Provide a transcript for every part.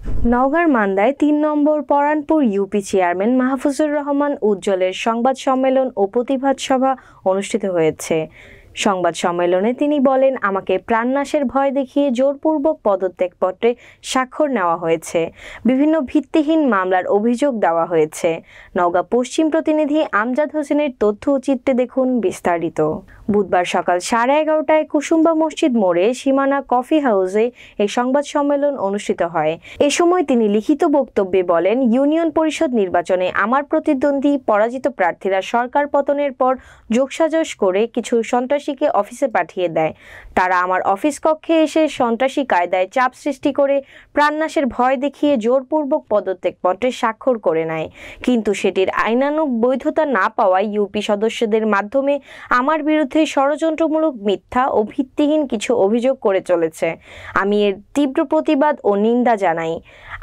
নওগাঁর মান্দায় ৩ নম্বর Paranpur UP chairman Mahfuzur Rahman উজ্জ্বলের সংবাদ সম্মেলন ও প্রতিবাদ সভা অনুষ্ঠিত হয়েছে। সংবাদ সম্মেলনে তিনি বলেন, আমাকে প্রাণনাশের ভয় দেখিয়ে জোরপূর্বক পদত্যাগপত্রে স্বাক্ষর নেওয়া হয়েছে। বিভিন্ন ভিত্তিহীন মামলার অভিযোগ দেওয়া হয়েছে। নওগাঁ পশ্চিম প্রতিনিধি আমজাদ হোসেনের তথ্য চিত্রে দেখুন বিস্তারিত। বুধবার সকাল 11:30টায় কুসুম্বা মসজিদ মোড়ে সীমানা কফি হাউসে এই সংবাদ সম্মেলন অনুষ্ঠিত হয়। এ সময় তিনি লিখিত বক্তব্যে বলেন, ইউনিয়ন পরিষদ নির্বাচনে আমার প্রতিদ্বন্দ্বী পরাজিত প্রার্থীরা সরকার পতনের পর যোগসাজশ করে কিছু সন্ত্রাসীকে অফিসে পাঠিয়ে দেয়। তারা আমার অফিস কক্ষে এসে সন্ত্রাসী কায়দায় চাপ সৃষ্টি করে প্রাণনাশের ভয় দেখিয়ে জোরপূর্বক পদত্যাগপত্রে স্বাক্ষর করে নেয়। কিন্তু সেটির আইনানুগ বৈধতা না পাওয়ায় ইউপি সদস্যদের মাধ্যমে আমার বিরুদ্ধে ষড়যন্ত্রমূলক মিথ্যা ও ভিত্তিহীন কিছু অভিযোগ করে চলেছে। আমি এর তীব্র প্রতিবাদ ও নিন্দা জানাই।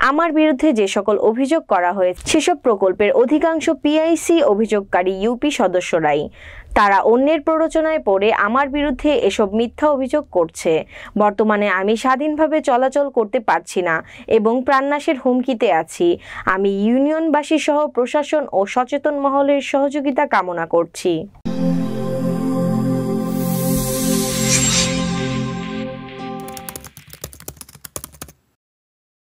আমার বিরুদ্ধে যে সকল অভিযোগ করা হয়েছে সেসব প্রকল্পের অধিকাংশ পিআইসি অভিযোগকারী ইউপি সদস্যরাই। তারা অন্যের প্ররোচনায় পড়ে আমার বিরুদ্ধে এসব মিথ্যা অভিযোগ করছে। বর্তমানে আমি স্বাধীনভাবে চলাচল করতে পারছি না এবং প্রাণনাশের হুমকিতে আছি। আমি ইউনিয়নবাসী সহ প্রশাসন ও সচেতন মহলের সহযোগিতা কামনা করছি।